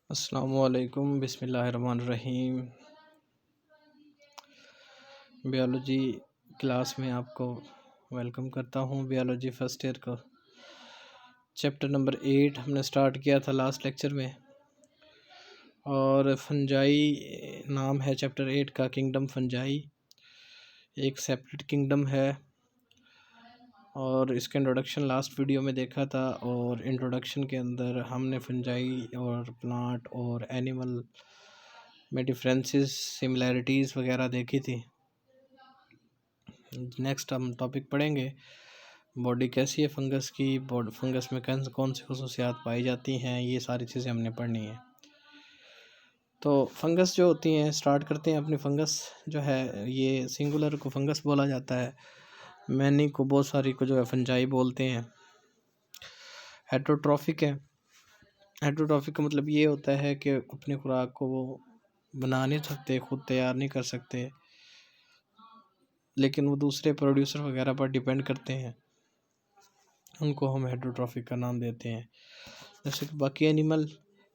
अस्सलामुअलैकुम बिस्मिल्लाहिर्रहमानिर्रहीम। Biology class में आपको वेलकम करता हूँ। बायोलॉजी फ़र्स्ट ईयर का चैप्टर नंबर 8 हमने स्टार्ट किया था लास्ट लेक्चर में, और फंजाई नाम है चैप्टर 8 का, किंगडम फंजाई एक सेपरेट किंगडम है। और इसका इंट्रोडक्शन लास्ट वीडियो में देखा था, और इंट्रोडक्शन के अंदर हमने फंजाई और प्लांट और एनिमल में डिफरेंसेस, सिमिलैरिटीज़ वगैरह देखी थी। नेक्स्ट हम टॉपिक पढ़ेंगे बॉडी कैसी है फंगस की, फंगस में कौन सी खसूसियात पाई जाती हैं, ये सारी चीज़ें हमने पढ़नी है। तो फंगस जो होती हैं, स्टार्ट करते हैं अपनी। फंगस जो है ये सिंगुलर को फंगस बोला जाता है, मैनी को, बहुत सारी को जो है फंजाई बोलते हैं। हेटरोट्रॉफिक है। हेटरोट्रॉफिक का मतलब ये होता है कि अपनी खुराक को वो बना नहीं सकते, खुद तैयार नहीं कर सकते, लेकिन वो दूसरे प्रोड्यूसर वगैरह पर डिपेंड करते हैं, उनको हम हेटरोट्रॉफिक का नाम देते हैं। जैसे कि बाकी एनिमल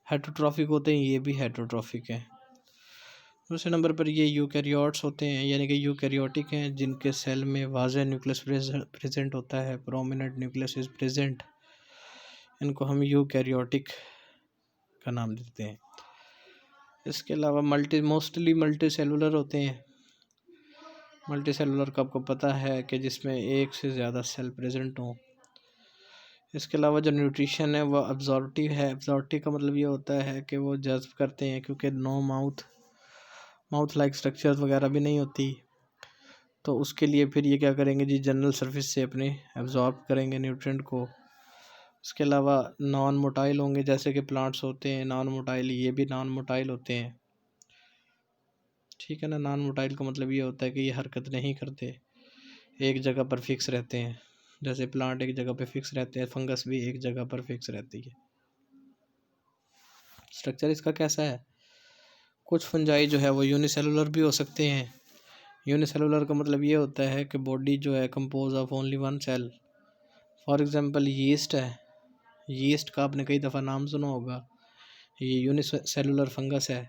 हेटरोट्रॉफिक होते हैं, ये भी हेटरोट्रॉफिक है। दूसरे नंबर पर ये यूकैरियोट्स होते हैं, यानी कि यूकैरियोटिक हैं, जिनके सेल में वाज़ेह न्यूक्लियस प्रेजेंट होता है, प्रोमिनेंट न्यूक्लियस इज प्रेजेंट। इनको हम यूकैरियोटिक का नाम देते हैं। इसके अलावा मोस्टली मल्टी सेलुलर होते हैं। मल्टी सेलुलर का आपको पता है कि जिसमें एक से ज़्यादा सेल प्रेजेंट हों। इसके अलावा जो न्यूट्रिशन है वह एब्जॉर्प्टिव है। एब्जॉर्प्टिव का मतलब ये होता है कि वो जज्ब करते हैं, क्योंकि नो माउथ लाइक स्ट्रक्चर वगैरह भी नहीं होती, तो उसके लिए फिर ये क्या करेंगे जी, जनरल सर्फेस से अपने एब्जॉर्ब करेंगे न्यूट्रिएंट को। इसके अलावा नॉन मोटाइल होंगे, जैसे कि प्लांट्स होते हैं नॉन मोटाइल, ये भी नॉन मोटाइल होते हैं। ठीक है ना। नॉन मोटाइल का मतलब ये होता है कि ये हरकत नहीं करते, एक जगह पर फिक्स रहते हैं। जैसे प्लांट एक जगह पर फिक्स रहते हैं, फंगस भी एक जगह पर फिक्स रहती है। स्ट्रक्चर इसका कैसा है? कुछ फंजाई जो है वो यूनिसेलुलर भी हो सकते हैं। यूनिसेलुलर का मतलब ये होता है कि बॉडी जो है compose of only one cell. For example yeast है। यीस्ट का आपने कई दफ़ा नाम सुना होगा। ये यूनिसेलुलर फंगस है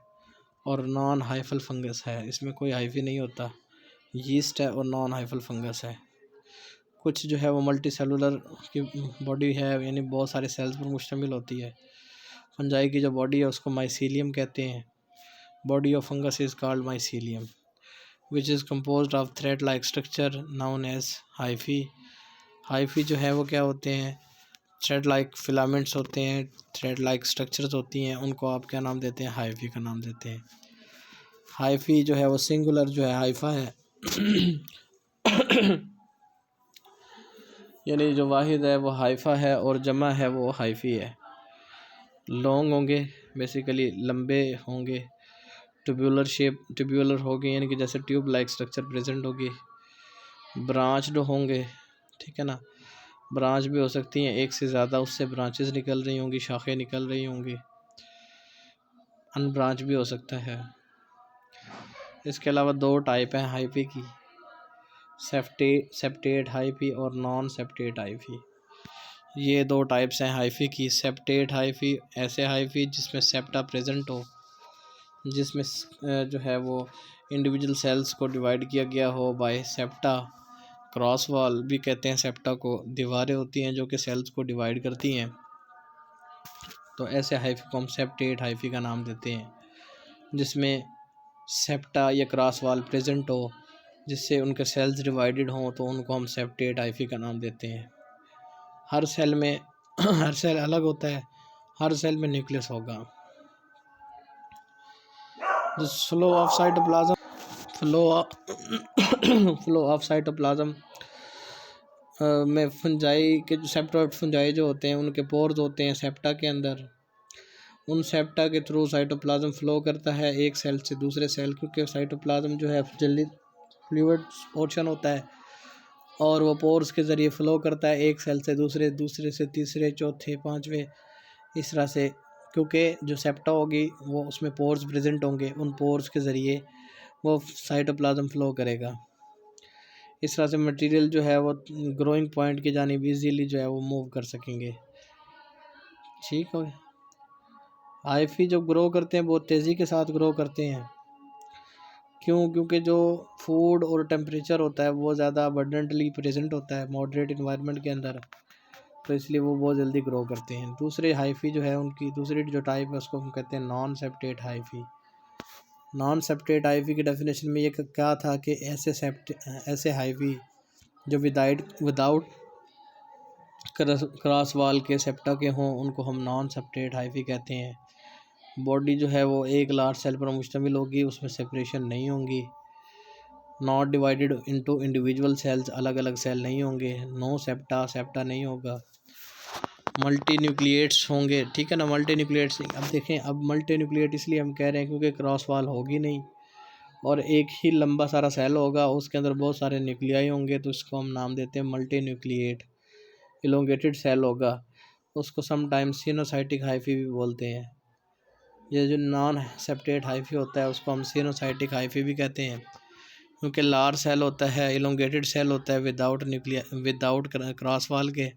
और नॉन हाइफल फंगस है, इसमें कोई हाइफी नहीं होता। यीस्ट है और नॉन हाइफल फंगस है। कुछ जो है वो मल्टी सेलुलर की बॉडी है, यानी बहुत सारे सेल्स पर मुश्तमिल होती है। फंजाई की जो बॉडी है उसको माइसीलियम कहते हैं। Body of fungus is called mycelium, which is composed of thread like structure known as hyphae. Hyphae जो है वो क्या होते हैं? थ्रेड लाइक फिलामेंट्स होते हैं, थ्रेड लाइक स्ट्रक्चर्स होती हैं, उनको आप क्या नाम देते हैं? हाइफी का नाम देते हैं। हाइफी जो है वो सिंगुलर जो है हाइफा है यानी जो वाहिद है वो हाइफा है और जमा है वो हाइफी है। लॉन्ग होंगे, बेसिकली लंबे होंगे। ट्यूब्यूलर होगी, यानी कि जैसे ट्यूब लाइक स्ट्रक्चर प्रेजेंट होगी। ब्रांच्ड होंगे, ठीक है ना। ब्रांच भी हो सकती हैं, एक से ज़्यादा उससे ब्रांचेस निकल रही होंगी, शाखें निकल रही होंगी। अनब्रांच भी हो सकता है। इसके अलावा दो टाइप हैं हाइफी की, सेप्टेट हाइफी और नॉन सेप्टेट हाइफी। ये दो टाइप्स हैं हाइफी की। सेप्टेट हाइफी ऐसे हाइफी जिसमें सेप्टा प्रेजेंट हो, जिसमें जो है वो इंडिविजुअल सेल्स को डिवाइड किया गया हो बाय सेप्टा। क्रॉस वॉल भी कहते हैं सेप्टा को, दीवारें होती हैं जो कि सेल्स को डिवाइड करती हैं। तो ऐसे हाइफी को हम सेप्टेट हाइफी का नाम देते हैं, जिसमें सेप्टा या क्रॉस वॉल प्रेजेंट हो, जिससे उनके सेल्स डिवाइडेड हों, तो उनको हम सेप्टेट हाइफी का नाम देते हैं। हर सेल में हर सेल अलग होता है, हर सेल में न्यूक्लियस होगा। Flow of cytoplasm flow of cytoplasm में फंजाई के जो सेप्टोइड फंजाई जो होते हैं उनके पोर्स होते हैं सेप्टा के अंदर। उन सेप्टा के थ्रू साइटोप्लाज्म फ्लो करता है एक सेल से दूसरे सेल, क्योंकि साइटोप्लाज्म जो है जल्दी फ्लूइड पोर्शन होता है, और वो पोर्स के ज़रिए फ़्लो करता है एक सेल से दूसरे, दूसरे से तीसरे, चौथे, पाँचवें, इस तरह से। क्योंकि जो सेप्टा होगी वो उसमें पोर्स प्रेजेंट होंगे, उन पोर्स के ज़रिए वो साइटोप्लाज्म फ़्लो करेगा। इस तरह से मटेरियल जो है वो ग्रोइंग पॉइंट की जानिब इजीली जो है वो मूव कर सकेंगे। ठीक है। हाइफी जब ग्रो करते हैं बहुत तेज़ी के साथ ग्रो करते हैं। क्यों? क्योंकि जो फूड और टेम्परेचर होता है वो ज़्यादा अबंडेंटली प्रेजेंट होता है मॉडरेट इन्वायरमेंट के अंदर, तो इसलिए वो बहुत जल्दी ग्रो करते हैं। दूसरे हाइफी जो है उनकी दूसरी जो टाइप है उसको हम कहते हैं non septate hyphae. Non septate hyphae की डेफिनेशन में ये क्या था कि ऐसे हाइफी जो विदाउट क्रॉस वाल के सेप्टा के हों उनको हम नॉन सेप्टेट हाइफी कहते हैं। बॉडी जो है वो एक लार्ज सेल पर मुश्तमिल होगी, उसमें सेपरेशन नहीं होंगी, not divided into individual cells, अलग अलग सेल नहीं होंगे, नो सेप्टा नहीं होगा, मल्टी न्यूक्लिएट्स होंगे। ठीक है ना, मल्टी न्यूक्लिएट्स। अब देखें, अब मल्टी न्यूक्लिएट इसलिए हम कह रहे हैं क्योंकि क्रॉस वाल होगी नहीं और एक ही लंबा सारा सेल होगा, उसके अंदर बहुत सारे न्यूक्लियाई होंगे, तो इसको हम नाम देते हैं मल्टी न्यूक्लिएट। इलोंगेटेड सेल होगा, उसको समटाइम्स सिनोसाइटिक हाइफी भी बोलते हैं। ये जो नॉन सेप्टेट हाइफी होता है उसको हम सिनोसाइटिक हाइफी भी कहते हैं, क्योंकि लार्ज सेल होता है, इलोंगेटेड सेल होता है विदाउट क्रॉस वाल के,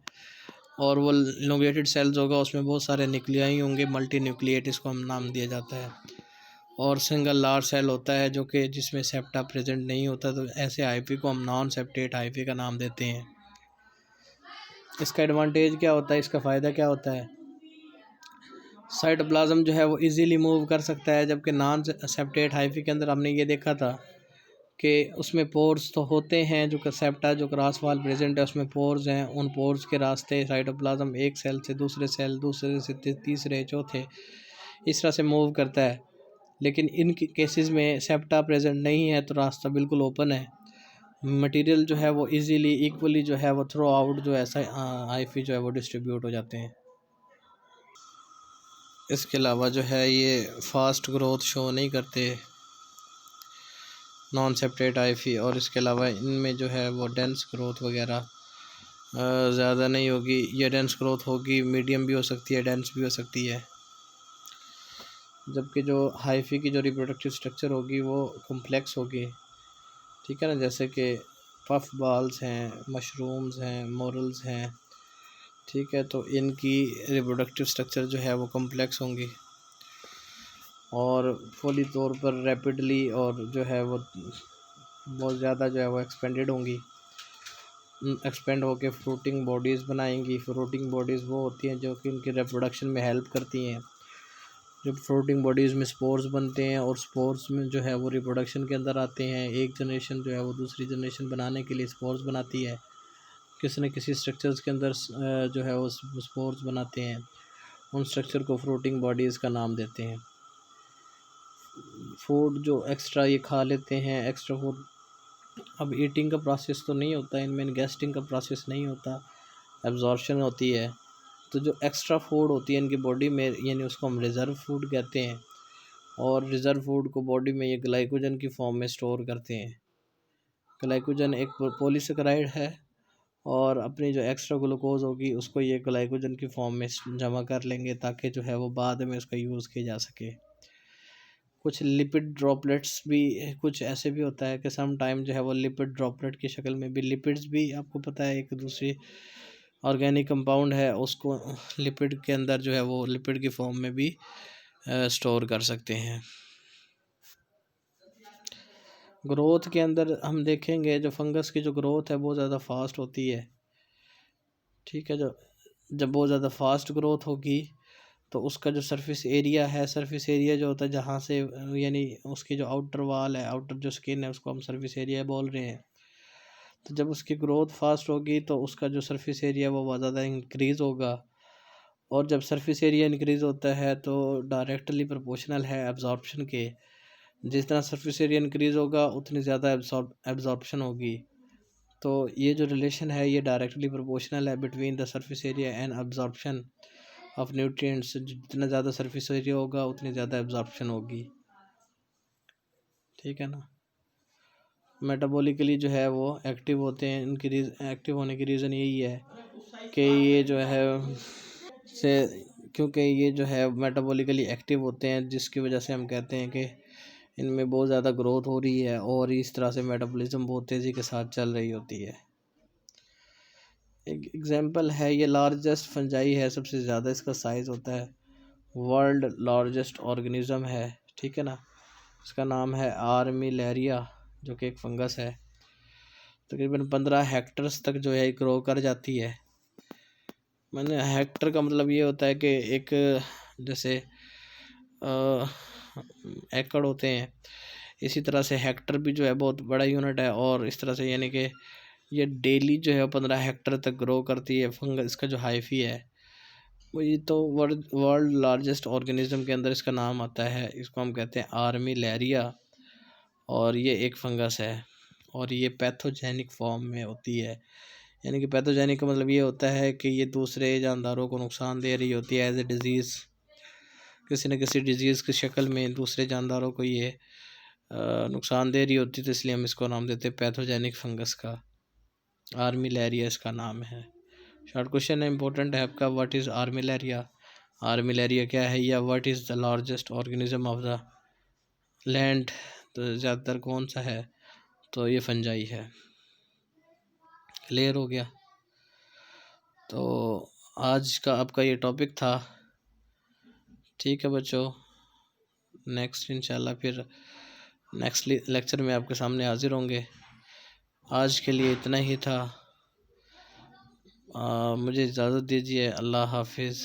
और वो इलोंगेटेड सेल्स होगा उसमें बहुत सारे न्यूक्लियाई होंगे, मल्टी न्यूक्लिएट इसको हम नाम दिया जाता है। और सिंगल लार्ज सेल होता है जो कि जिसमें सेप्टा प्रेजेंट नहीं होता, तो ऐसे हाइफी को हम नॉन सेप्टेट हाइफी का नाम देते हैं। इसका एडवांटेज क्या होता है, इसका फ़ायदा क्या होता है? साइटोप्लाज्म जो है वो इजीली मूव कर सकता है, जबकि नॉन सेप्टेट हाइफी के अंदर हमने ये देखा था कि उसमें पोर्स तो होते हैं, जो सेप्टा जो क्रॉस वाल प्रेजेंट है उसमें पोर्स हैं, उन पोर्स के रास्ते साइटोप्लाज्म एक सेल से दूसरे सेल, दूसरे से तीसरे, चौथे, इस तरह से मूव करता है। लेकिन इन केसेस में सेप्टा प्रेजेंट नहीं है तो रास्ता बिल्कुल ओपन है, मटेरियल जो है वो इजीली इक्वली जो है वो थ्रू आउट जो ऐसा हाइफी जो है वो डिस्ट्रीब्यूट हो जाते हैं। इसके अलावा जो है ये फास्ट ग्रोथ शो नहीं करते नॉन सेप्टेट हाइफी, और इसके अलावा इनमें जो है वो डेंस ग्रोथ वगैरह ज़्यादा नहीं होगी। ये डेंस ग्रोथ होगी, मीडियम भी हो सकती है, डेंस भी हो सकती है। जबकि जो हाइफी की जो रिप्रोडक्टिव स्ट्रक्चर होगी वो कॉम्प्लेक्स होगी। ठीक है ना, जैसे कि पफ बॉल्स हैं, मशरूम्स हैं, मोरल्स हैं। ठीक है, तो इनकी रिप्रोडक्टिव स्ट्रक्चर जो है वो कॉम्प्लेक्स होंगी और फुली तौर पर रैपिडली और जो है वो बहुत ज़्यादा जो है वो एक्सपेंडेड होंगी, एक्सपेंड होकर फ्रूटिंग बॉडीज़ बनाएंगी। फ्रूटिंग बॉडीज़ वो होती हैं जो कि उनकी रिप्रोडक्शन में हेल्प करती हैं। जब फ्रूटिंग बॉडीज़ में स्पोर्स बनते हैं और स्पोर्स में जो है वो रिप्रोडक्शन के अंदर आते हैं, एक जनरेशन जो है वो दूसरी जनरेशन बनाने के लिए स्पोर्स बनाती है, किसी न किसी स्ट्रक्चर्स के अंदर जो है वो स्पोर्स बनाते हैं, उन स्ट्रक्चर को फ्रूटिंग बॉडीज़ का नाम देते हैं। फूड जो एक्स्ट्रा ये खा लेते हैं, एक्स्ट्रा फूड, अब ईटिंग का प्रोसेस तो नहीं होता इनमें, गैस्टिंग का प्रोसेस नहीं होता, एब्जॉर्प्शन होती है। तो जो एक्स्ट्रा फूड होती है इनकी बॉडी में, यानी उसको हम रिज़र्व फूड कहते हैं, और रिज़र्व फूड को बॉडी में ये ग्लाइकोजन की फॉर्म में स्टोर करते हैं। ग्लाइकोजन एक पॉलीसेकेराइड है और अपनी जो एक्स्ट्रा ग्लूकोज होगी उसको ये ग्लाइकोजन की फॉर्म में जमा कर लेंगे ताकि जो है वो बाद में उसका यूज़ किया जा सके। कुछ लिपिड ड्रॉपलेट्स भी, कुछ ऐसे भी होता है कि सम टाइम जो है वो लिपिड ड्रॉपलेट की शक्ल में भी, लिपिड्स भी आपको पता है एक दूसरी ऑर्गेनिक कंपाउंड है, उसको लिपिड के अंदर जो है वो लिपिड की फॉर्म में भी स्टोर कर सकते हैं। ग्रोथ के अंदर हम देखेंगे जो फंगस की जो ग्रोथ है बहुत ज़्यादा फास्ट होती है। ठीक है, जब बहुत ज़्यादा फास्ट ग्रोथ होगी तो उसका जो सरफेस एरिया है, सरफेस एरिया जो होता है जहाँ से, यानी उसकी जो आउटर वाल है, आउटर जो स्किन है उसको हम सरफेस एरिया बोल रहे हैं। तो जब उसकी ग्रोथ फास्ट होगी तो उसका जो सरफेस एरिया वो बहुत ज़्यादा इंक्रीज़ होगा, और जब सरफेस एरिया इंक्रीज़ होता है तो डायरेक्टली प्रोपोर्शनल है एब्जॉर्प्शन के। जिस तरह सरफेस एरिया इंक्रीज़ होगा उतनी ज़्यादा एब्जॉर्प्शन होगी। तो ये जो रिलेशन है ये डायरेक्टली प्रोपोर्शनल है between the surface area and absorption of nutrients. जितना ज़्यादा सरफेस एरिया होगा उतनी ज़्यादा एब्जॉर्प्शन होगी। ठीक है ना, मेटाबॉलिकली जो है वो एक्टिव होते हैं। इनकी एक्टिव होने की रीज़न यही है कि ये जो है से क्योंकि ये जो है मेटाबॉलिकली एक्टिव होते हैं, जिसकी वजह से हम कहते हैं कि इनमें बहुत ज़्यादा ग्रोथ हो रही है और इस तरह से मेटाबॉलिज्म बहुत तेज़ी के साथ चल रही होती है। एक एग्जांपल है, ये लार्जेस्ट फंजाई है, सबसे ज़्यादा इसका साइज़ होता है वर्ल्ड लार्जेस्ट ऑर्गेनिज्म है, ठीक है ना। इसका नाम है आर्मिलेरिया, जो कि एक फंगस है। तकरीबन 15 हेक्टर्स तक जो है ग्रो कर जाती है। मैंने हेक्टर का मतलब ये होता है कि एक जैसे एकड़ होते हैं, इसी तरह से हेक्टर भी जो है बहुत बड़ा यूनिट है। और इस तरह से यानी कि ये डेली जो है 15 हेक्टर तक ग्रो करती है फंगस। इसका जो हाइफी है वो ये तो वर्ल्ड लार्जेस्ट ऑर्गेनिज्म के अंदर इसका नाम आता है। इसको हम कहते हैं आर्मिलेरिया, और ये एक फंगस है और ये पैथोजेनिक फॉर्म में होती है। यानी कि पैथोजेनिक का मतलब ये होता है कि ये दूसरे जानदारों को नुकसान दे रही होती है एज ए डिज़ीज़, किसी न किसी डिज़ीज़ की शक्ल में दूसरे जानदारों को ये नुकसान दे रही होती है। तो इसलिए हम इसको नाम देते हैं पैथोजेनिक फंगस का। आर्मिलेरिया इसका नाम है। शॉर्ट क्वेश्चन है, इंपॉर्टेंट है आपका, व्हाट इज़ आर्मिलेरिया। आर्मिलेरिया क्या है, या what is the largest organism of the land. तो ज़्यादातर कौन सा है, तो ये फंजाई है। क्लियर हो गया। तो आज का आपका ये टॉपिक था, ठीक है बच्चों। नेक्स्ट इंशाल्लाह फिर नेक्स्ट लेक्चर में आपके सामने हाजिर होंगे। आज के लिए इतना ही था। मुझे इजाज़त दीजिए। अल्लाह हाफिज़।